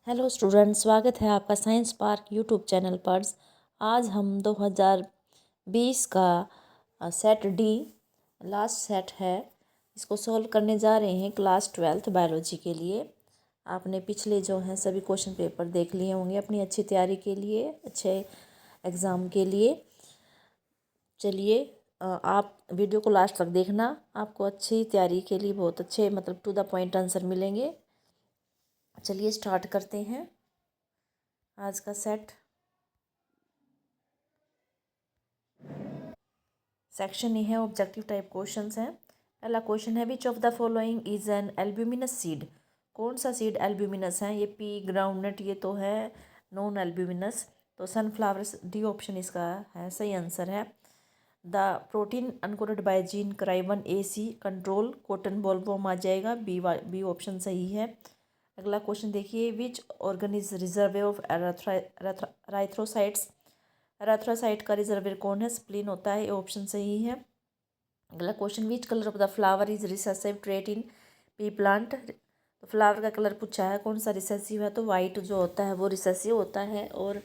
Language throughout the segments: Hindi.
हेलो स्टूडेंट, स्वागत है आपका साइंस पार्क यूट्यूब चैनल पर। आज हम 2020 का सेट डी लास्ट सेट है, इसको सॉल्व करने जा रहे हैं क्लास 12th बायोलॉजी के लिए। आपने पिछले जो हैं सभी क्वेश्चन पेपर देख लिए होंगे अपनी अच्छी तैयारी के लिए, अच्छे एग्ज़ाम के लिए। चलिए आप वीडियो को लास्ट तक देखना, आपको अच्छी तैयारी के लिए बहुत अच्छे टू द पॉइंट आंसर मिलेंगे। चलिए स्टार्ट करते हैं आज का सेट। सेक्शन ही है ऑब्जेक्टिव टाइप क्वेश्चंस हैं। पहला क्वेश्चन है which of the following is an albuminous seed. कौन सा सीड एल्ब्यूमिनस है? ये पी ग्राउंडनट, ये तो है नॉन एल्ब्यूमिनस। तो सनफ्लावर डी ऑप्शन इसका है सही आंसर है। The protein encoded by gene cry one AC control cotton bollworm आ जाएगा, बी ऑप्शन सही है। अगला क्वेश्चन देखिए which organ is reservoir of erythrocytes. Erythrocyte का रिजर्वेयर कौन है? स्प्लीन होता है, ये ऑप्शन सही है। अगला question which colour of the flower is recessive trait in P plant. तो फ्लावर का कलर पूछा है, कौन सा रिसेसिव है? तो वाइट जो होता है वो रिसेसिव होता है और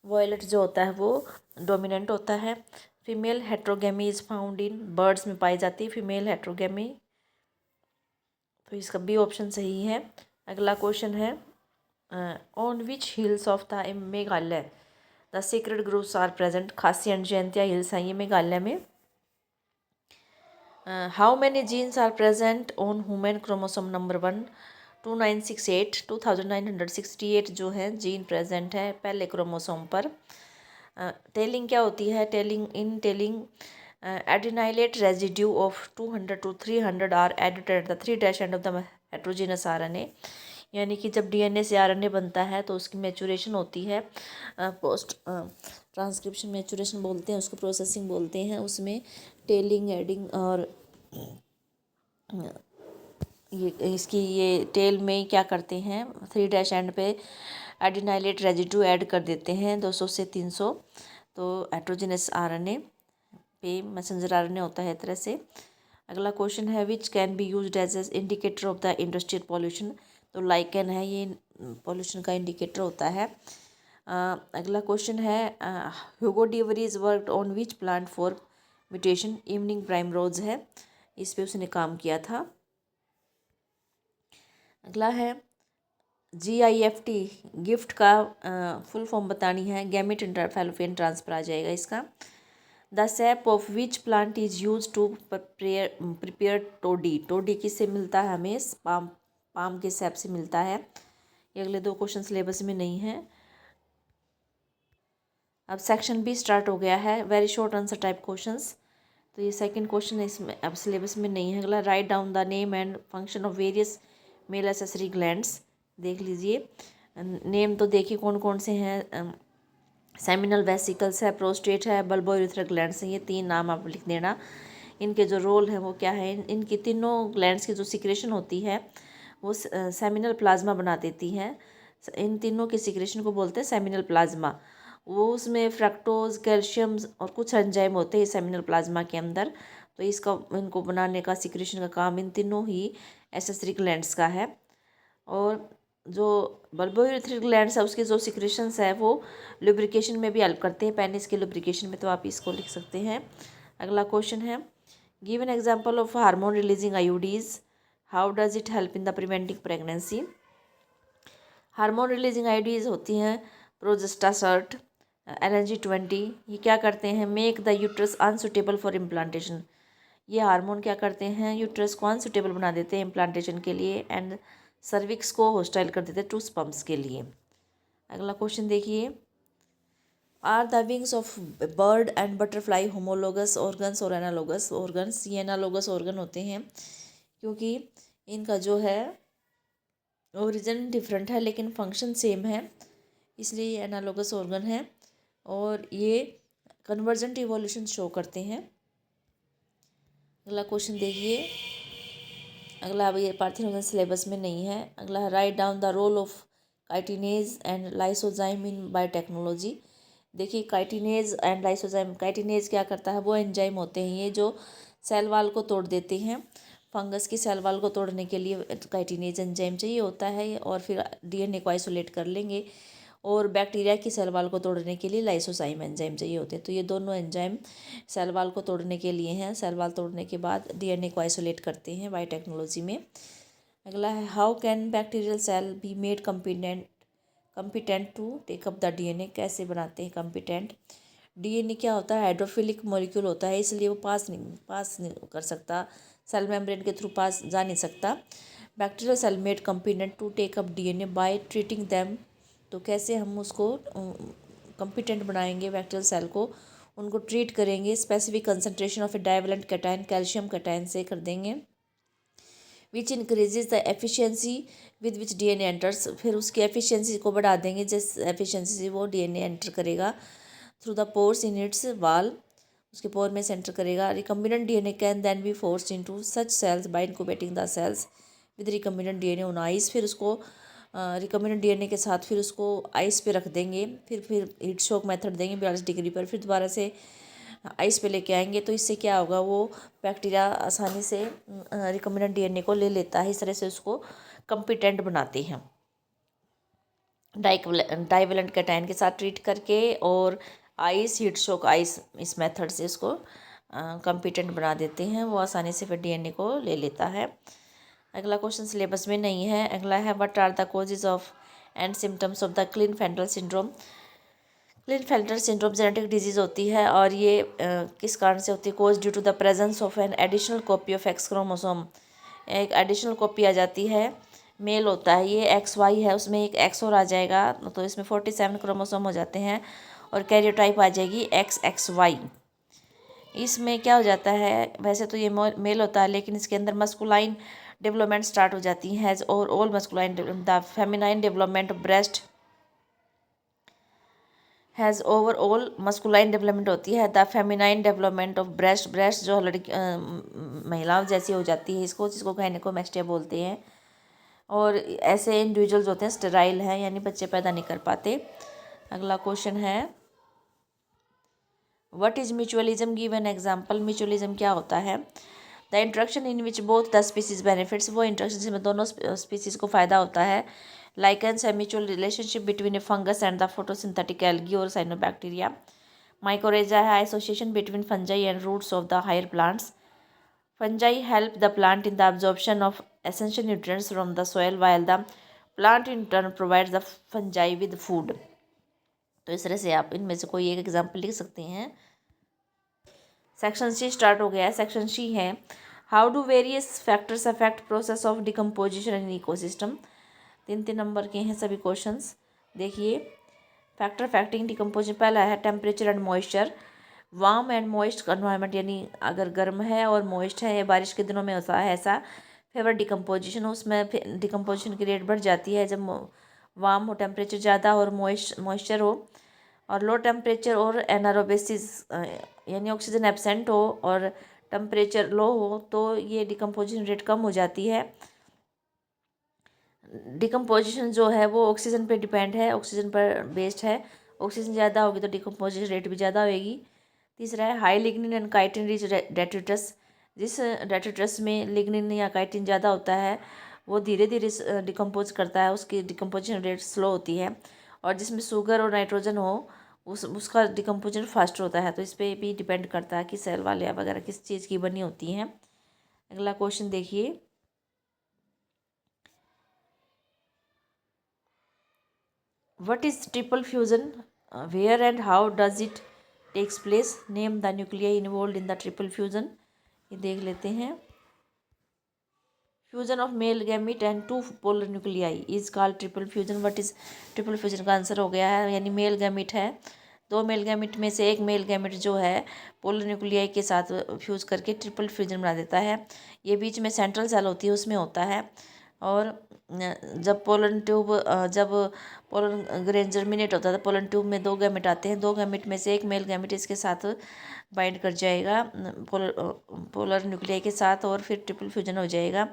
वॉयलेट जो होता है वो डोमिनेंट होता है। Female heterogamy is found in birds में पाई जाती है फीमेल हेट्रोगेमी, तो इसका बी ऑप्शन सही है। अगला क्वेश्चन है on which hills of the Meghalaya the secret groups are present. Khasi and Jaintia hills हैं ये मेघालय में। How many genes are present on human chromosome number 1। 2968 2968 जो है जीन प्रेजेंट है पहले क्रोमोसोम पर। टेलिंग क्या होती है? Tailing adenylate residue of 200 to 300 are added at the 3' end of the heterogeneous RNA। यानी कि जब DNA से RNA बनता है तो उसकी मैचुरेशन होती है, पोस्ट ट्रांसक्रिप्शन मैचुरेशन बोलते हैं उसको, प्रोसेसिंग बोलते हैं। उसमें टेलिंग एडिंग और ये टेल में क्या करते हैं 3' एंड पे एडिनाइलेट रेजिड्यू ऐड कर देते हैं 200 से 300। तो हेट्रोजीनस RNA पे मैसेंजर RNA होता है तरह से। अगला क्वेश्चन है which can be used as a indicator of the industrial pollution. तो लाइकेन है, ये पॉल्यूशन का इंडिकेटर होता है। अगला क्वेश्चन है Hugo de worries worked on which plant for mutation. Evening primrose है, इस पे उसने काम किया था। अगला है GIFT गिफ्ट का फुल फॉर्म बतानी है, गैमेट इंटरफेलोपियन ट्रांसफर आ जाएगा इसका। The sap of which plant is use to prepare toddy. Toddy किससे मिलता है हमें? पाम के सैप से मिलता है। ये अगले दो क्वेश्चन सिलेबस में नहीं है। अब सेक्शन B स्टार्ट हो गया है, very short answer type questions. तो ये सेकंड क्वेश्चन है, इसमें अब सिलेबस में नहीं है। अगला write down the name and function of various male accessory glands. देख लीजिए नेम तो देखिए कौन कौन से हैं। सेमिनल वेसिकल्स है, प्रोस्टेट है, बल्बो यूरेथ्रल ग्लैंड्स हैं। ये 3 नाम आप लिख देना। इनके जो रोल है वो क्या है? इनकी तीनों ग्लैंड्स की जो सिक्रेशन होती है वो सेमिनल प्लाज्मा बना देती है। इन तीनों की सिक्रेशन को बोलते हैं सेमिनल प्लाज्मा। वो उसमें फ्रक्टोज, कैल्शियम और कुछ एंजाइम होते हैं सेमिनल प्लाज्मा के अंदर। तो इनको बनाने का, सिक्रेशन का काम इन तीनों ही एसेसरी ग्लैंड्स का है। और जो बल्बोयूरेथ्रल ग्लैंड्स है उसके जो सिक्रेशंस है वो लुब्रिकेशन में भी हेल्प करते हैं, पेनिस के लुब्रिकेशन में, तो आप इसको लिख सकते हैं। अगला क्वेश्चन है give an example of hormone releasing IUDs, how does it help in the preventing pregnancy. Hormone releasing IUDs होती हैं प्रोजेस्टासर्ट, LNG-20। ये क्या करते हैं? Make the uterus unsuitable for implantation. ये हार्मोन क्या करते हैं? यूट्रस को अनसुटेबल बना देते हैं इम्प्लांटेशन के लिए, एंड सर्विक्स को हॉस्टाइल कर देते हैं टू स्पम्स के लिए। अगला क्वेश्चन देखिए are the wings of bird and butterfly homologous organs और एनालोगस ऑर्गन्स। ये एनालोगस ऑर्गन होते हैं क्योंकि इनका जो है ओरिजिन डिफरेंट है लेकिन फंक्शन सेम है, इसलिए ये एनालोगस ऑर्गन है और ये कन्वर्जेंट इवोल्यूशन शो करते हैं। अगला क्वेश्चन देखिए, अगला अब ये पार्थिनोजन सिलेबस में नहीं है। अगला write down the role of chitinase and lysozyme in biotechnology. देखिए काइटिनेज एंड लाइसोजाइम, काइटिनेज क्या करता है? वो एंजाइम होते हैं ये जो सेल वाल को तोड़ देते हैं फंगस की सेल वॉल को तोड़ने के लिए काइटिनेज एंजाइम चाहिए होता है, और फिर डीएनए को आइसोलेट कर लेंगे। और बैक्टीरिया की सेल वॉल को तोड़ने के लिए लाइसोजाइम एंजाइम चाहिए होते हैं। तो ये दोनों एंजाइम सेल वॉल को तोड़ने के लिए हैं। सेल वॉल तोड़ने के बाद डीएनए को आइसोलेट करते हैं बायोटेक्नोलॉजी में। अगला है, how can bacterial cell be made competent to take up the DNA. कैसे बनाते हैं कंपिटेंट। डीएनए क्या होता है, हाइड्रोफिलिक मॉलिक्यूल होता है, इसलिए वो पास नहीं कर सकता, सेल मेम्ब्रेन के थ्रू पास जा नहीं सकता। Bacterial cell made competent to take up DNA by treating them. तो कैसे हम उसको कंपिटेंट बनाएंगे बैक्टीरियल सेल को, उनको ट्रीट करेंगे, specific concentration of A divalent cation, calcium cation से कर देंगे, विच increases the efficiency with which DNA enters. फिर उसकी एफिशिएंसी को बढ़ा देंगे जिस एफिशिएंसी से वो डीएनए एंटर करेगा through the pores in its wall, उसके पोर में से एंटर करेगा। Recombinant DNA can then be forced into such cells by incubating the cells with recombinant DNA on ice. फिर उसको रिकम्बिनेंट डीएनए के साथ फिर उसको आइस पे रख देंगे, फिर हीट शॉक मेथड देंगे 42 डिग्री पर, फिर दोबारा से आइस पे लेके आएंगे। तो इससे क्या होगा, वो बैक्टीरिया आसानी से रिकम्बिनेंट डीएनए को ले लेता है। इस तरह से उसको कंपिटेंट बनाते हैं डाइवेलेंट कैटायन के साथ ट्रीट करके, और आइस, हीट शॉक आइस, इस मेथड से उसको कंपिटेंट बना देते हैं। वो आसानी से फिर डीएनए को ले लेता है। अगला क्वेश्चन सिलेबस में नहीं है। अगला है, what are the causes of and symptoms of the Klinefelter syndrome. Klinefelter syndrome genetic disease होती है, और ये किस कारण से होती है, cause due to the presence of an additional copy of X chromosome. एक एडिशनल कॉपी आ जाती है, मेल होता है ये XY है, उसमें एक X और आ जाएगा, तो इसमें 47 क्रोमोसोम हो जाते हैं, और कैरियोटाइप आ जाएगी XXY। इसमें क्या हो जाता है, वैसे तो ये मेल होता है, लेकिन इसके अंदर मस्कुलाइन डेवलपमेंट स्टार्ट हो जाती है, और all masculine the feminine development of breast has overall masculine development होती है। The feminine development of breast जो लड़की महिलाओं जैसी हो जाती है, जिसको गायनेकोमैस्टिया बोलते हैं। और ऐसे इंडिविजुअल्स होते हैं स्टेराइल हैं, यानी बच्चे पैदा नहीं कर पाते। अगला क्वेश्चन है, what is mutualism, give an example. Mutualism क्या होता है, the interaction in which both the species benefits. वो इंटरेक्शन जिसमें दोनों स्पीसीज को फ़ायदा होता है। लाइकेंस है mutual relationship between a fungus and the photosynthetic algae और साइनोबैक्टीरिया। माइकोरेजा है association between fungi and roots of the higher plants. Fungi help the plant in the absorption of essential nutrients from the soil, while the plant in turn provides the fungi with food. तो इस तरह से आप इनमें से कोई एक एग्जाम्पल लिख सकते हैं। सेक्शन सी स्टार्ट हो गया है। सेक्शन सी है, how do various factors affect process of decomposition in ecosystem. 3 number के हैं सभी क्वेश्चंस। देखिए, फैक्टर अफेक्टिंग डिकम्पोजिशन, पहला है temperature and moisture. Warm and moist environment, यानी अगर गर्म है और मॉइस्ट है, बारिश के दिनों में होता है ऐसा, फेवर डिकम्पोजिशन, उसमें डिकम्पोजिशन की रेट बढ़ जाती है जब वार्म हो, टेम्परेचर ज़्यादा और मॉइस्चर हो। और लो टेम्परेचर और एनारोबिसिस, यानी ऑक्सीजन एब्सेंट हो और टेम्परेचर लो हो, तो ये डिकम्पोजिशन रेट कम हो जाती है। डिकम्पोजिशन जो है वो ऑक्सीजन पे डिपेंड है, ऑक्सीजन पर बेस्ड है। ऑक्सीजन ज़्यादा होगी तो डिकम्पोजिशन रेट भी ज़्यादा होगी। तीसरा है, high lignin and chitin rich detritus. जिस डेट्रिटस में लिग्निन या काइटिन ज़्यादा होता है वो धीरे धीरे डिकम्पोज करता है, उसकी डिकम्पोजिशन रेट स्लो होती है। और जिसमें शुगर और नाइट्रोजन हो उसका डिकम्पोजिशन फास्ट होता है। तो इस पर भी डिपेंड करता है कि सेल वाले वगैरह किस चीज़ की बनी होती हैं। अगला क्वेश्चन देखिए, what is triple fusion, where and how does it takes place, name the nuclei involve in the triple fusion. ये देख लेते हैं। Fusion of male gamete and 2 polar nuclei is called triple fusion. What is triple fusion का आंसर हो गया है, यानी मेल गैमिट है, 2 मेल गैमिट में से एक मेल गैमिट जो है पोलर न्यूक्लियाई के साथ फ्यूज करके ट्रिपल फ्यूजन बना देता है। ये बीच में सेंट्रल सेल होती है उसमें होता है। और जब पोलन ग्रेन जर्मिनेट होता है तो पोलन ट्यूब में 2 गैमेट आते हैं। 2 गैमेट में से एक मेल गैमेट इसके साथ बाइंड कर जाएगा पोलर न्यूक्लियाई के साथ, और फिर ट्रिपल फ्यूजन हो जाएगा।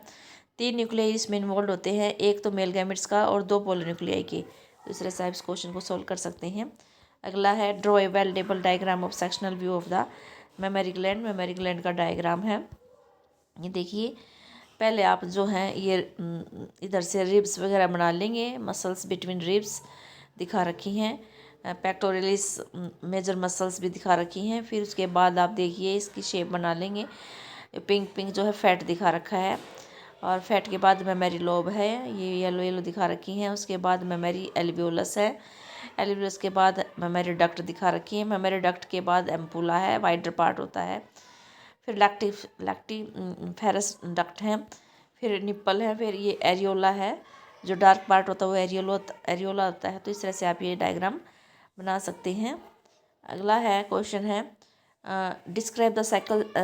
3 न्यूक्लियाई इसमें इन्वॉल्व होते हैं, एक तो मेल गैमेट्स का और 2 पोलर न्यूक्लियाई के। दूसरे साहब इस क्वेश्चन को सॉल्व कर सकते हैं। अगला है, draw a well label diagram of sectional view of the mammary gland. Mammary gland का डायग्राम है, ये देखिए। पहले आप जो हैं ये इधर से रिब्स वगैरह बना लेंगे, मसल्स बिटवीन रिब्स दिखा रखी हैं, पेक्टोरलिस मेजर मसल्स भी दिखा रखी हैं। फिर उसके बाद आप देखिए इसकी शेप बना लेंगे। पिंक पिंक जो है फैट दिखा रखा है, और फैट के बाद मेमोरी लोब है, ये येलो येलो दिखा रखी हैं। उसके बाद मेमोरी एल्वियोलस है, एल्वियोलस के बाद मेमोरी डक्ट दिखा रखी है, मेमोरी डक्ट के बाद एम्पुला है, वाइडर पार्ट होता है। फिर लैक्टी फेरस डक्ट है, फिर निप्पल है, फिर ये एरियोला है, जो डार्क पार्ट होता है वो एरियोला होता है। तो इस तरह से आप ये डायग्राम बना सकते हैं। अगला है क्वेश्चन है describe the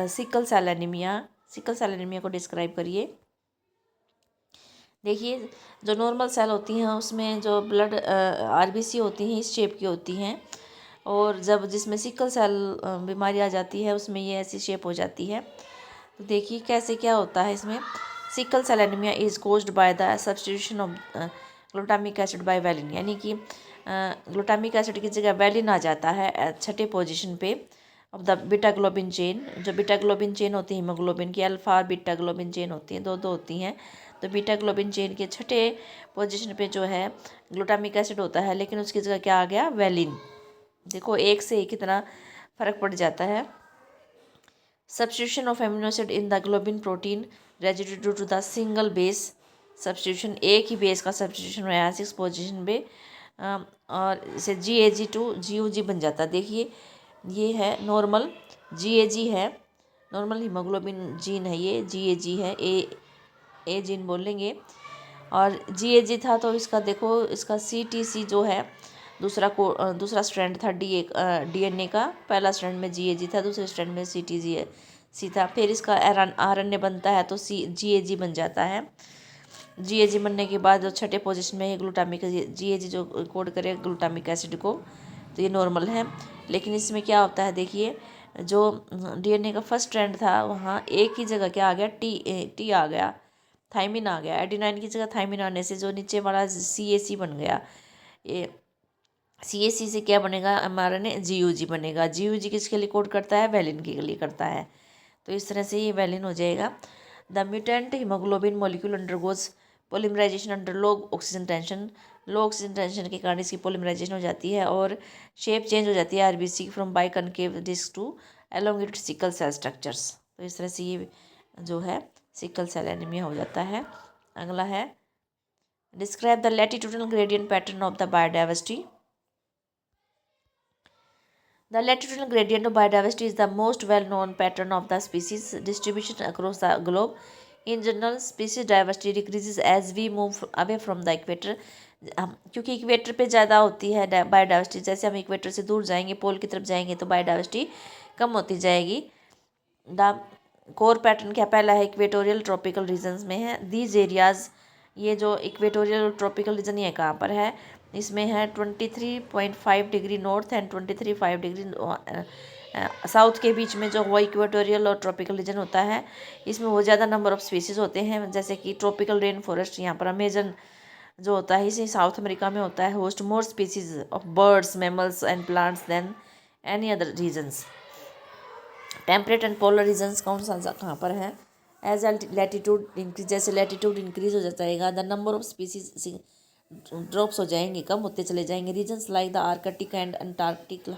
sickle cell anaemia. Sickle cell anaemia को डिस्क्राइब करिए। देखिए जो नॉर्मल सेल होती हैं उसमें जो ब्लड आरबीसी होती हैं इस शेप की होती हैं, और जब जिसमें सिकल सेल बीमारी आ जाती है उसमें ये ऐसी शेप हो जाती है। तो देखिए कैसे क्या होता है इसमें। Sickle cell anaemia is caused by the substitution of glutamic acid by valine, यानी कि ग्लूटामिक एसिड की जगह वैलिन आ जाता है छठे पोजीशन पे of the beta globin chain. जो बीटा ग्लोबिन चेन होती है हीमोग्लोबिन की, अल्फा और बीटा ग्लोबिन चेन होती हैं, दो दो होती हैं। तो बीटा ग्लोबिन चेन के छठे पोजीशन पे जो है ग्लूटामिक एसिड होता है, लेकिन उसकी जगह क्या आ गया, वैलिन। देखो एक से एक कितना फ़र्क पड़ जाता है। Substitution of amino acid in the globin protein residue due to the single base substitution, एक ही बेस का सब्स्टिट्यूशन हुआ है 6 पोजीशन पे, और इसे GAG टू GUG बन जाता है। देखिए ये है नॉर्मल GAG है, नॉर्मल हीमोग्लोबिन जीन है, ये GAG है, ए जीन बोलेंगे। और GAG था तो इसका देखो इसका CTC जो है दूसरा स्ट्रैंड था DNA का। पहला स्ट्रैंड में GAG था, दूसरे स्ट्रैंड में CTG था। फिर इसका RNA बनता है तो GAG बन जाता है। GAG बनने के बाद जो छठे पोजीशन में ये ग्लूटामिक GAG जो कोड करे ग्लूटामिक एसिड को, तो ये नॉर्मल है। लेकिन इसमें क्या होता है देखिए, जो DNA का फर्स्ट स्ट्रैंड था वहाँ एक ही जगह क्या आ गया, टी आ गया, थाइमिन आ गया। एडिनाइन की जगह थाइमिन आने से जो नीचे वाला CAC बन गया। ये CAC से क्या बनेगा, mRNA GUG बनेगा। GUG किसके लिए कोड करता है, वैलिन के लिए करता है। तो इस तरह से ये वैलिन हो जाएगा। The mutant haemoglobin molecule undergoes polymerisation under low oxygen tension. Low oxygen tension के कारण इसकी पोलिमराइजेशन हो जाती है और शेप चेंज हो जाती है RBC from biconcave disc to elongated sickle cell structures. तो इस तरह से ये जो है सिकल सेल एनीमिया हो जाता है। अगला है describe the latitudinal gradient pattern of the biodiversity. The latitudinal gradient of biodiversity is the most well-known pattern of the species distribution across the globe. In general, species diversity decreases as we move away from the equator. क्योंकि इक्वेटर पे ज़्यादा होती है बायोडाइवर्सिटी, जैसे हम इक्वेटर से दूर जाएंगे, पोल की तरफ जाएंगे तो बायोडाइवर्सिटी कम होती जाएगी। द कोर पैटर्न क्या पहला है, इक्वेटोरियल ट्रॉपिकल रीजन्स में है। दीज एरियाज़, ये जो इक्वेटोरियल ट्रॉपिकल रीजन ये कहाँ पर है, इसमें है 23.5 degree north and 23.5 degree south के बीच में जो वो इक्वेटोरियल और ट्रॉपिकल रीजन होता है, इसमें वो ज़्यादा नंबर ऑफ़ स्पीसीज़ होते हैं। जैसे कि ट्रॉपिकल रेन फॉरेस्ट यहाँ पर अमेजन जो होता है इसे साउथ अमेरिका में होता है, host more species of birds mammals and plants than any other regions. Temperate and polar regions कौन सा कहाँ पर है, एज लैटिट्यूड इंक्रीज, जैसे लैटिट्यूड इंक्रीज हो जाएगा the number of species drops हो जाएंगे, कम होते चले जाएंगे। Regions like the Arctic and Antarctic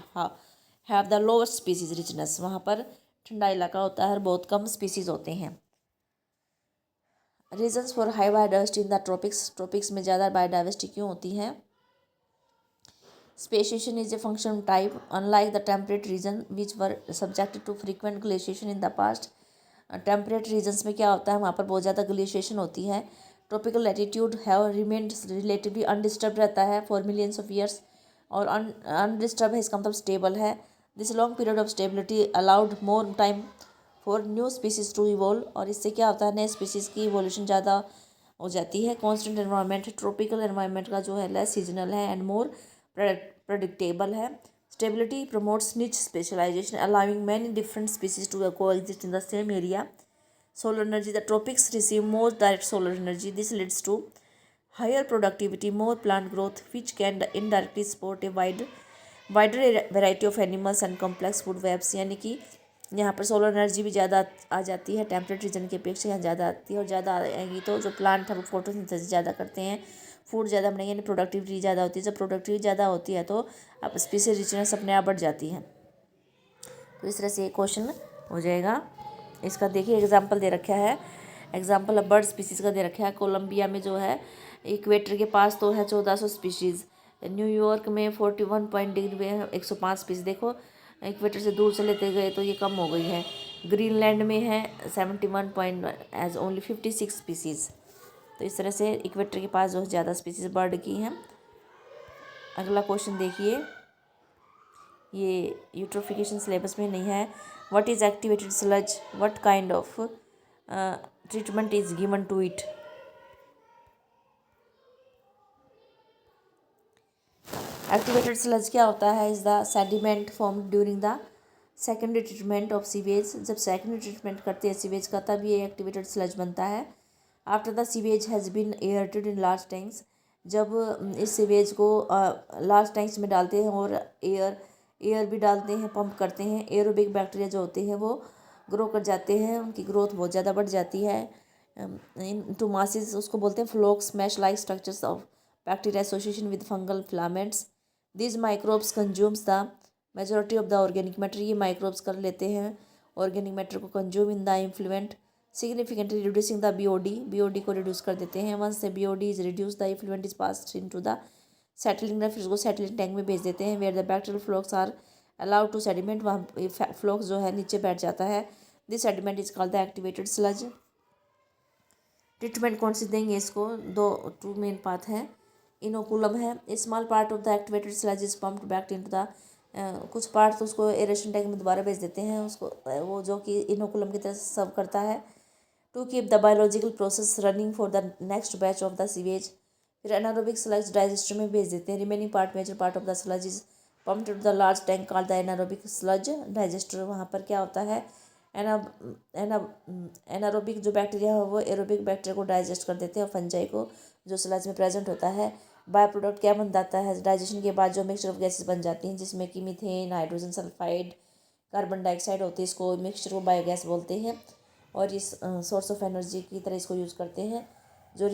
have the lowest species richness, वहाँ पर ठंडा इलाका होता है और बहुत कम स्पीसीज होते हैं। Regions for high biodiversity in the tropics, tropics में ज़्यादा बायोडाइवर्सिटी क्यों होती है। Speciation is a function type unlike the temperate region which were subjected to frequent glaciation in the past. Temperate regions में क्या होता है, वहाँ पर बहुत ज़्यादा ग्लेशिएशन होती है। Tropical latitude have remained relatively undisturb रहता है फॉर मिलियंस ऑफ ईयर्स, और अनडिस्टर्ब है इसका मतलब स्टेबल है। This long period of stability allowed more time for new species to evolve, और इससे क्या होता है नए स्पीसीज़ की इवोल्यूशन ज़्यादा हो जाती है। कॉन्स्टेंट एनवायरनमेंट, ट्रॉपिकल एनवायरनमेंट का जो है लेस सीजनल है एंड मोर प्रेडिक्टेबल है। Stability promotes niche specialisation allowing many different species to coexist in the same area. Solar energy, the tropics receive more direct solar energy. This leads to higher productivity, more plant growth, which can indirectly support a wider variety of animals and complex food webs। यानी कि यहाँ पर सोलर एनर्जी भी ज़्यादा आ जाती है, टेम्परेट रीजन की अपेक्षा यहाँ ज़्यादा आती है, और ज़्यादा आएगी तो जो प्लांट है वो फोटोसिंथेसिस ज़्यादा करते हैं, फूड ज़्यादा बनेंगे, यानी प्रोडक्टिविटी ज़्यादा होती है। जब प्रोडक्टिविटी ज़्यादा होती है तो अब स्पीसीज रिचनेस अपने आप बढ़ जाती है। तो इस तरह से ये क्वेश्चन हो जाएगा। इसका देखिए एग्जाम्पल दे रखा है, एग्जाम्पल बर्ड स्पीसीज़ का दे रखा है। कोलंबिया में जो है इक्वेटर के पास तो है 1400 स्पीशीज़, न्यूयॉर्क में 41 डिग्री में 105 स्पीसीज। देखो इक्वेटर से दूर चले गए तो ये कम हो गई है। ग्रीनलैंड में है 71 पॉइंट एज ओनली 56 स्पीसीज़। तो इस तरह से इक्वेटर के पास जो ज़्यादा स्पीसीज बर्ड की हैं। अगला क्वेश्चन देखिए, ये यूट्रोफिकेशन सिलेबस में नहीं है। What is activated sludge, what kind of treatment is given to it. Activated sludge क्या होता है? Is the sediment form during the secondary treatment of sewage. जब सेकेंडरी ट्रीटमेंट करते हैं सीवेज का तब ये एक्टिवेटेड स्लज बनता है। After the sewage has been aerated in large tanks, जब इस सीवेज को लार्ज टैंक्स में डालते हैं और एयर भी डालते हैं, पंप करते हैं, एरोबिक बैक्टीरिया जो होते हैं वो ग्रो कर जाते हैं, उनकी ग्रोथ बहुत ज़्यादा बढ़ जाती है। इन टू मासिस, उसको बोलते हैं flocs mesh like structures of bacteria association with fungal filaments. This microbes consumes the majority of the organic matter, ये माइक्रोब्स कर लेते हैं ऑर्गेनिक मैटर को consume in the influent significantly reducing the BOD को रिड्यूस कर देते हैं। Once the BOD is reduce the effluent is passed into the settling, फिर उसको सेटलिंग टैंक में भेज देते हैं। Where the bacterial flocs are allowed to sediment, वहाँ फ्लोक्स जो है नीचे बैठ जाता है। This sediment is called the activated sludge. Treatment कौन सी देंगे इसको? टू मेन पाथ है। इनोकुलम है, small part of the activated sludge is pumped back into the, कुछ पार्ट तो उसको एरेशन टैंक में दोबारा भेज देते हैं उसको, वो जो कि इनोकुलम की तरह सर्व करता है। To keep the biological process running for the next batch of the sewage. फिर एनारोबिक स्लज डाइजेस्टर में भेज देते हैं। Remaining part major part of the sludge is pumped to the large tank called the anaerobic sludge digester. वहाँ पर क्या होता है, एना एना एनारोबिक जो बैक्टीरिया है वो एरोबिक बैक्टीरिया को डाइजेस्ट कर देते हैं, और फंजाई को जो स्लज में प्रेजेंट होता है। बाय प्रोडक्ट क्या बन जाता है? डाइजेशन के बाद जो मिक्सचर ऑफ गैसेस बन जाती हैं, जिसमें कि methane, hydrogen sulphide, carbon dioxide होती है, इसको मिक्सचर को बायोगैस बोलते हैं, और इस सोर्स ऑफ एनर्जी की तरह इसको यूज़ करते हैं। जो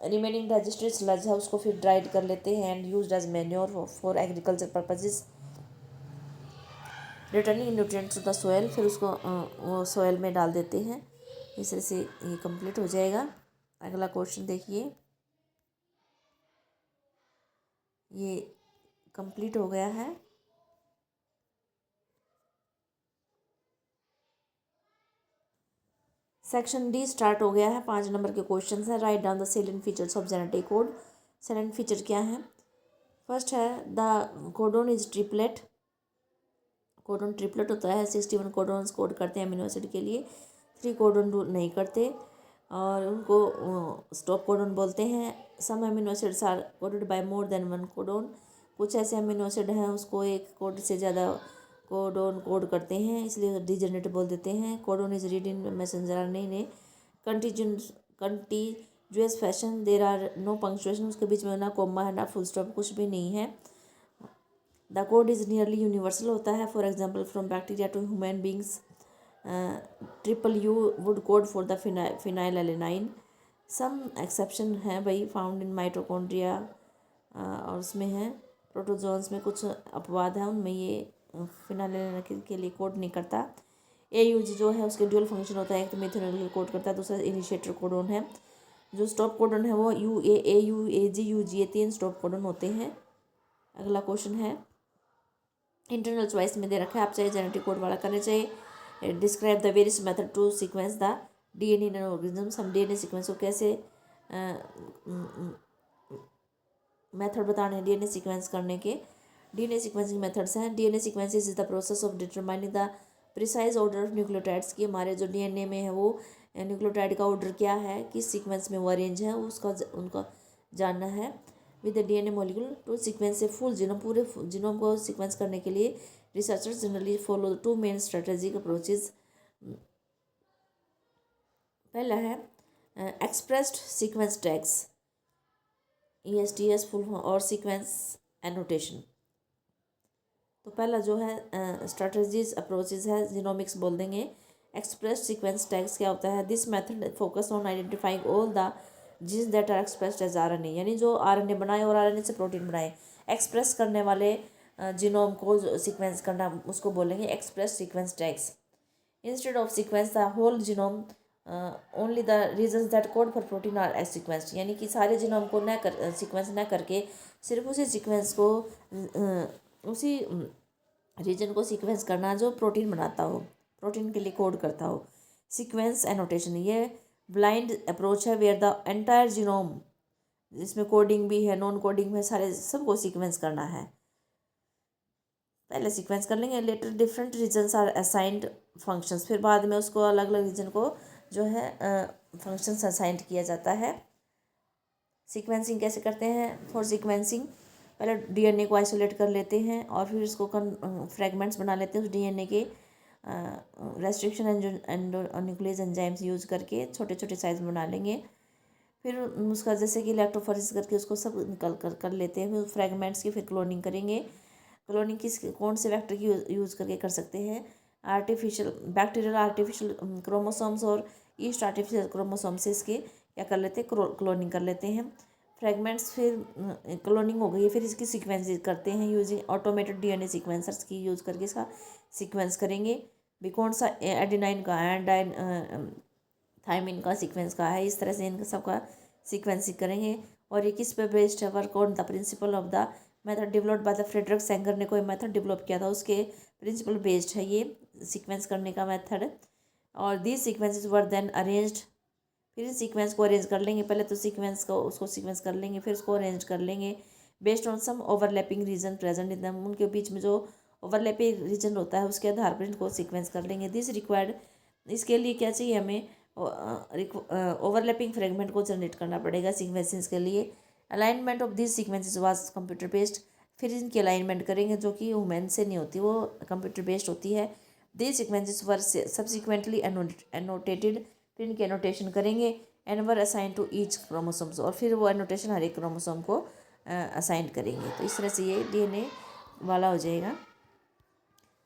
रिमेनिंग डाइजेस्टेड स्लज है उसको फिर ड्राइड कर लेते हैं and used as manure for agriculture purposes, returning nutrients to the soil. फिर उसको वो सोयल में डाल देते हैं। इस तरह से ये कंप्लीट हो जाएगा। अगला क्वेश्चन देखिए, ये कंप्लीट हो गया है। सेक्शन डी स्टार्ट हो गया है। 5 नंबर के क्वेश्चन है। Right down the salient features of genetic code. Salient feature क्या है? फर्स्ट है the codon is triplet. Codon triplet होता है। 61 कोडोन्स कोड करते हैं अमीनो एसिड के लिए, 3 कोडोन नहीं करते, और उनको स्टॉप कोडोन बोलते हैं। Some amino acids are coded by more than 1 codon. कुछ ऐसे अमीनो एसिड हैं उसको एक कोड से ज़्यादा कोडोन कोड करते हैं, इसलिए डिजेनरेट बोल देते हैं। Codon is read in messenger R नहीं continuous fashion, there are no punctuation, उसके बीच में ना कोमा है ना फुल स्टॉप, कुछ भी नहीं है। The code is nearly universal होता है। For example from bacteria to human beings, triple U would code for the phenylalanine. Some exception है भाई, फाउंड इन माइटोकॉन्ड्रिया, और उसमें है प्रोटोजोन्स में कुछ अपवाद है, उनमें ये फिनाइल एलेनाइन के लिए कोड नहीं करता। AUG जो है उसके ड्यूअल फंक्शन होता है, एक तो मेथिओनिन कोड करता है, दूसरा इनिशिएटर कोडोन है। जो स्टॉप कोडोन है वो UA AU AG UG, ये 3 स्टॉप कोडोन होते हैं। अगला क्वेश्चन है, इंटरनल चॉइस में दे रखा है, आप चाहे जेनेटिक कोड वाला करना चाहिए। Describe the various method to sequence the DNA in organism. हम DNA सीक्वेंस को कैसे मेथड बताने हैं DNA सीक्वेंस करने के। DNA सीक्वेंसिंग मेथड्स हैं। DNA sequencing is the process of determining the precise order of nucleotides की, हमारे जो DNA में है वो न्यूक्लियोटाइड का ऑर्डर क्या है, किस सीक्वेंस में वो अरेंज है, उसका उनका जानना है। With the DNA molecule to sequence a full genome, पूरे जीनोम को सीक्वेंस करने के लिए researchers generally follow 2 main strategic approaches. पहला है expressed sequence tags, ESTS full और सीक्वेंस एनोटेशन। तो पहला जो है स्ट्रेटजीज अप्रोचेज है, जीनोमिक्स बोल देंगे। एक्सप्रेस सीक्वेंस टैग्स क्या होता है? This method focus on identifying all the genes that are expressed as RNA, यानी जो आरएनए बनाए और आरएनए से प्रोटीन बनाए, एक्सप्रेस करने वाले जीनोम को सीक्वेंस करना, उसको बोलेंगे express sequence tags. Instead of sequence the whole genome only the regions that code for protein are as sequenced, यानी कि सारे जीनोम को न कर सीक्वेंस न करके सिर्फ उसी सीक्वेंस को उसी रीजन को सीक्वेंस करना जो प्रोटीन बनाता हो, प्रोटीन के लिए कोड करता हो। सीक्वेंस एनोटेशन, ये ब्लाइंड अप्रोच है वेयर द एंटायर जीनोम, जिसमें कोडिंग भी है, नॉन कोडिंग में, सारे सबको सीक्वेंस करना है। पहले सीक्वेंस कर लेंगे, later different regions are assigned functions, फिर बाद में उसको अलग अलग रीजन को जो है फंक्शंस असाइंड किया जाता है। सीक्वेंसिंग कैसे करते हैं? फॉर सीक्वेंसिंग पहले डीएनए को आइसोलेट कर लेते हैं और फिर उसको फ्रेगमेंट्स बना लेते हैं उस डीएनए के रेस्ट्रिक्शन न्यूक्लियस एंजाइम्स यूज़ करके छोटे छोटे साइज बना लेंगे। फिर उसका जैसे कि इलेक्ट्रोफोरेसिस करके उसको सब निकल कर लेते हैं, फिर फ्रेगमेंट्स की फिर क्लोनिंग करेंगे। क्लोनिंग किस कौन से वेक्टर की यूज़ करके कर सकते हैं? आर्टिफिशियल बैक्टीरियल आर्टिफिशियल क्रोमोसोम्स और ईस्ट आर्टिफिशियल क्रोमोसोम से इसके क्या कर लेते हैं? क्लोनिंग कर लेते हैं। फ्रेगमेंट्स फिर क्लोनिंग हो गई है, फिर इसकी सीक्वेंस करते हैं यूजिंग ऑटोमेटेड डीएनए सीक्वेंसर्स की यूज़ करके इसका सीक्वेंस करेंगे। भी कौन सा एडेनाइन का एंडाइन थायमिन का सीक्वेंस का है, इस तरह से इनका सबका सीक्वेंसिंग करेंगे। और ये किस पे बेस्ड है? Work on the principle of the method developed by the Frederick Sanger ने कोई मेथड डेवलप किया था, उसके प्रिंसिपल बेस्ड है ये सीक्वेंस करने का मेथड। और these sequences were then arranged, फिर सीक्वेंस को अरेंज कर लेंगे। पहले तो सीक्वेंस को उसको सीक्वेंस कर लेंगे, फिर उसको अरेंज कर लेंगे based on some overlapping region present in them, उनके बीच में जो ओवरलैपिंग रीजन होता है उसके आधार पर इनको सीक्वेंस कर लेंगे। दिस रिक्वायर्ड, इसके लिए क्या चाहिए हमें? ओवरलैपिंग फ्रेगमेंट को जनरेट करना पड़ेगा सीक्वेंसेस के लिए। Alignment of this sequences was computer based, फिर इनकी अलाइनमेंट करेंगे जो कि ह्यूमन से नहीं होती, वो कंप्यूटर बेस्ड होती है। This sequences were subsequently annotated, फिर इनकी एनोटेशन करेंगे। And were assign to each chromosomes, और फिर वो एनोटेशन हर एक क्रोमोसोम को असाइन करेंगे। तो इस तरह से ये डीएनए वाला हो जाएगा।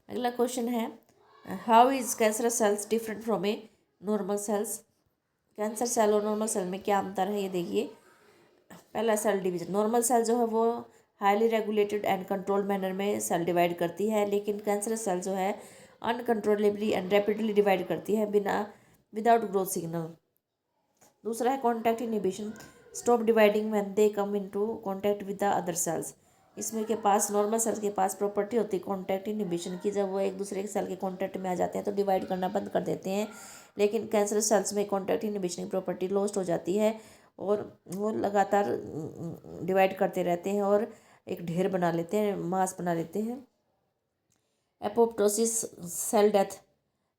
अगला क्वेश्चन है, how is cancerous cells different from a normal cells? Cancer cell और नॉर्मल सेल में क्या अंतर है ये देखिए। पहला सेल डिवीजन, नॉर्मल सेल जो है वो highly regulated and controlled manner में सेल डिवाइड करती है, लेकिन कैंसरस सेल जो है अनकंट्रोलेबली एंड रैपिडली डिवाइड करती है विदाउट ग्रोथ सिग्नल। दूसरा है contact inhibition, stop dividing when they come into contact with the other sales. इसमें के पास नॉर्मल सेल्स के पास प्रॉपर्टी होती है कॉन्टैक्ट इनहिबिशन की, जब वो एक दूसरे के सेल के कॉन्टैक्ट में आ जाते हैं तो डिवाइड करना बंद कर देते हैं। लेकिन कैंसर सेल्स में कॉन्टैक्ट इनहिबिशन की प्रॉपर्टी लॉस्ट हो जाती है और वो लगातार डिवाइड करते रहते हैं और एक ढेर बना लेते हैं, मास बना लेते हैं। एपोप्टोसिस, सेल डेथ,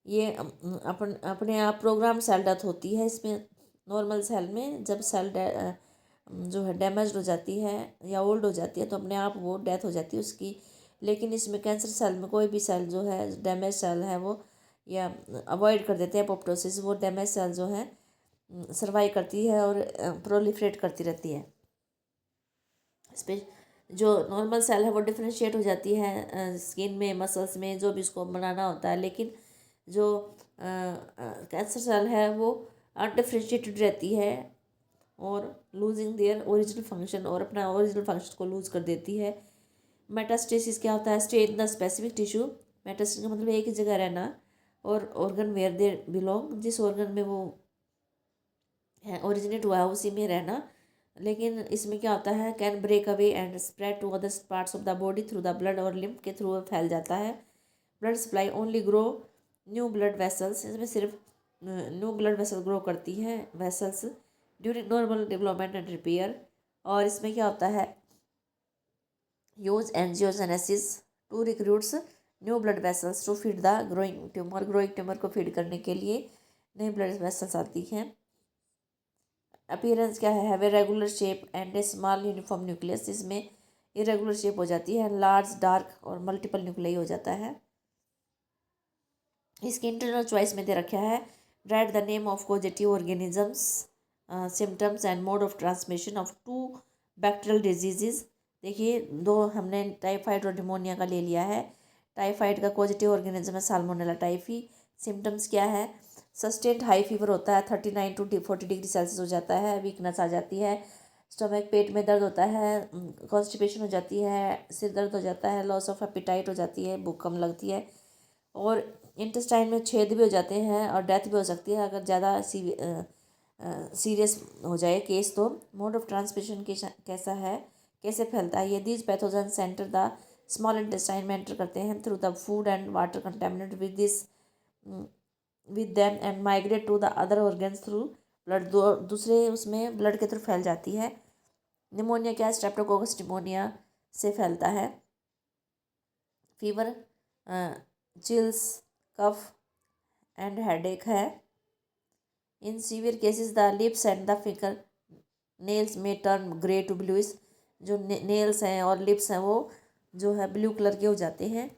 ये अपने आप प्रोग्राम सेल डेथ होती है। इसमें नॉर्मल सेल में जब सेल जो है डैमेज हो जाती है या ओल्ड हो जाती है तो अपने आप वो डेथ हो जाती है उसकी। लेकिन इसमें कैंसर सेल में कोई भी सेल जो है डैमेज सेल है वो या अवॉइड कर देते हैं एपोप्टोसिस, वो डैमेज सेल जो है सर्वाइव करती है और प्रोलिफरेट करती रहती है। इस पर जो नॉर्मल सेल है वो डिफ्रेंशिएट हो जाती है स्किन में, मसल्स में, जो भी उसको बनाना होता है। लेकिन जो कैंसर सेल है वो अनडिफ्रेंशिएटेड रहती है और लूजिंग देयर ओरिजिनल फंक्शन, और अपना ओरिजिनल फंक्शन को लूज कर देती है। मेटास्टेसिस क्या होता है? Stay in the specific tissue, metastasis का मतलब एक ही जगह रहना, और ऑर्गन वेयर दे बिलोंग, जिस ऑर्गन में वो है ओरिजिनेट हुआ है उसी में रहना। लेकिन इसमें क्या होता है? Can break away and spread to other parts of the body through the blood, और लिम्फ के थ्रू फैल जाता है। Blood supply only grow new blood vessels, इसमें सिर्फ न्यू ब्लड वेसल ग्रो करती हैं vessels during normal development and repair. और इसमें क्या होता है? Use angiogenesis to recruits new blood vessels to feed the growing tumour को फीड करने के लिए नई ब्लड वेसल्स आती हैं। अपीयरेंस क्या है? Have a regular shape and A small uniform nucleus, इसमें इरेगुलर शेप हो जाती है, लार्ज डार्क और मल्टीपल न्यूक्लियाई हो जाता है। इसके इंटरनल चॉइस में दे रखा है, right the name of positive organisms, symptoms and mode of transmission of 2 bacterial diseases देखिए दो हमने टाइफाइड और निमोनिया का ले लिया है। टाइफाइड का पॉजिटिव ऑर्गेनिज्म है साल्मोनेला टाइफी। सिम्टम्स क्या है? सस्टेन्ड हाई फीवर होता है, 39 to 40 डिग्री सेल्सियस हो जाता है, वीकनेस आ जाती है, स्टमक पेट में दर्द होता है, कॉन्स्टिपेशन हो जाती है, सिर दर्द हो जाता है, लॉस ऑफ एपिटाइट हो जाती है, भूख कम लगती है, और इंटेस्टाइन में छेद भी हो जाते हैं, और डेथ भी हो सकती है अगर ज़्यादा सीरियस हो जाए केस। तो मोड ऑफ ट्रांसमिशन कैसा है, कैसे फैलता है? ये these pathogen centre the small intestine में एंटर करते हैं through the food and water contaminate with this with them and migrate to the other organs through blood. दूसरे उसमें ब्लड के थ्रू फैल जाती है। निमोनिया क्या है? स्ट्रेप्टोकोकस निमोनिया से फैलता है। Fever, chills, cough and headache है। In severe cases the lips and the finger nails में टर्न ग्रे टू ब्लूइश। जो नेल्स हैं और लिप्स हैं वो जो है ब्लू कलर के हो जाते हैं।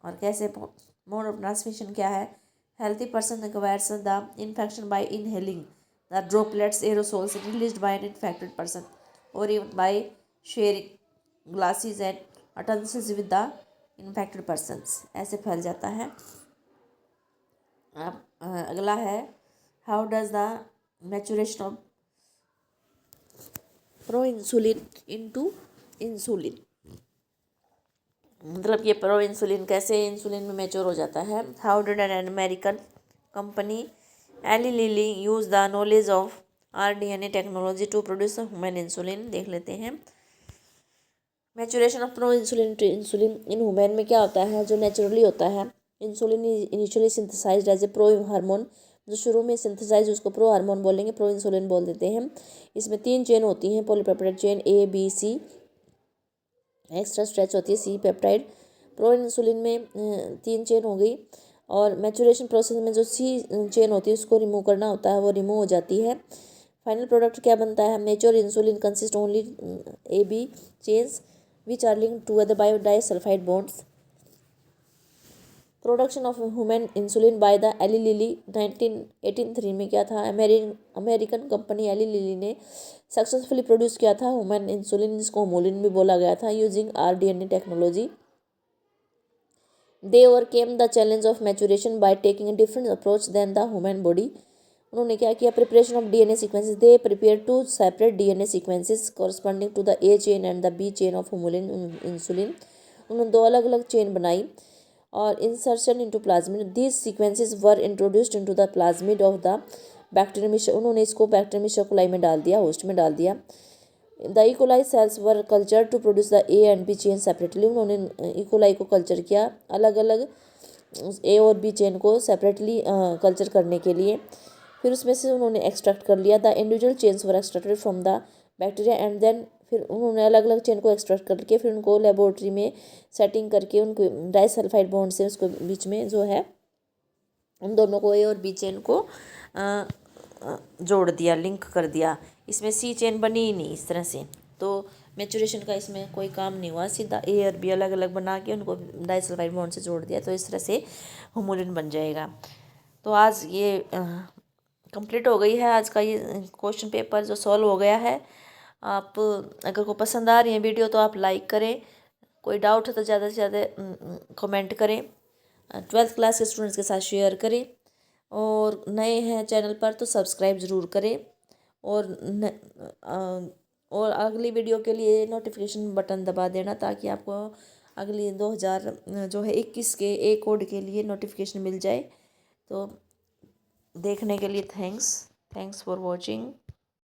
और कैसे मोड ऑफ ट्रांसमिशन क्या है? Healthy person acquires the infection by inhaling the droplets aerosols released by an infected person और even by sharing glasses and utensils with the infected persons. ऐसे फैल जाता है। अब अगला है how does the maturation of pro insulin into insulin, मतलब ये प्रो इंसुलिन कैसे इंसुलिन में मैच्योर हो जाता है। How did an American company Eli Lilly use the knowledge of RDNA technology to produce human insulin. देख लेते हैं। Maturation of pro insulin to insulin in human में क्या होता है? जो नेचुरली होता है, insulin initially synthesised as a pro hormone, जो शुरू में सिंथेसाइज उसको प्रो हार्मोन बोलेंगे, प्रो इंसुलिन बोल देते हैं। इसमें 3 चेन होती हैं, polypeptide chain A B C, extra stretch होती है C पेप्टाइड। प्रो इंसुलिन में 3 चेन हो गई, और मैचुरेशन प्रोसेस में जो C चेन होती है उसको रिमूव करना होता है, वो रिमूव हो जाती है। फाइनल प्रोडक्ट क्या बनता है? Mature insulin consist only AB chains which are linked together by disulphide bonds. Production of human insulin by the Eli Lilly 1983 में क्या था? अमेरिकन कंपनी एली लिली ने सक्सेसफुली प्रोड्यूस किया था ह्यूमन इंसुलिन, जिसको होमोलिन भी बोला गया था, using RDNA technology. They overcame the challenge of maturation by taking a different approach than the human body. उन्होंने क्या किया? Preparation of DNA sequences, they prepare two separate DNA sequences corresponding to the A chain and the B chain of होमोलिन इंसुलिन। उन्होंने 2 अलग अलग चेन बनाई और insertion into plasmid. These sequences were introduced into the plasmid of the bacterium. उन्होंने इसको बैक्टीरियम कोलाई में डाल दिया, होस्ट में डाल दिया। The E coli cells were culture to produce the A and B chain separately. उन्होंने इकोलाई को कल्चर किया अलग अलग A और B चेन को सेपरेटली कल्चर करने के लिए। फिर उसमें से उन्होंने एक्सट्रैक्ट कर लिया। The individual chains were extracted from the bacteria and then फिर उन्होंने अलग अलग चेन को एक्सट्रैक्ट करके फिर उनको लेबोरेटरी में सेटिंग करके उनको डाइसल्फाइड बॉन्ड से उसको बीच में जो है उन दोनों को A और B चेन को जोड़ दिया, लिंक कर दिया। इसमें C चेन बनी ही नहीं इस तरह से, तो मैचुरेशन का इसमें कोई काम नहीं हुआ। सीधा A और B अलग अलग बना के उनको डाइसल्फाइड बॉन्ड से जोड़ दिया, तो इस तरह से होमोलिन बन जाएगा। तो आज ये कंप्लीट हो गई है आज का ये क्वेश्चन पेपर जो सॉल्व हो गया है। आप अगर को पसंद आ रही है वीडियो तो आप लाइक करें, कोई डाउट है तो ज़्यादा से ज़्यादा कमेंट करें, 12th क्लास के स्टूडेंट्स के साथ शेयर करें, और नए हैं चैनल पर तो सब्सक्राइब ज़रूर करें, और अगली वीडियो के लिए नोटिफिकेशन बटन दबा देना ताकि आपको अगली 2021 के A कोड के लिए नोटिफिकेशन मिल जाए। तो देखने के लिए थैंक्स फॉर वॉचिंग।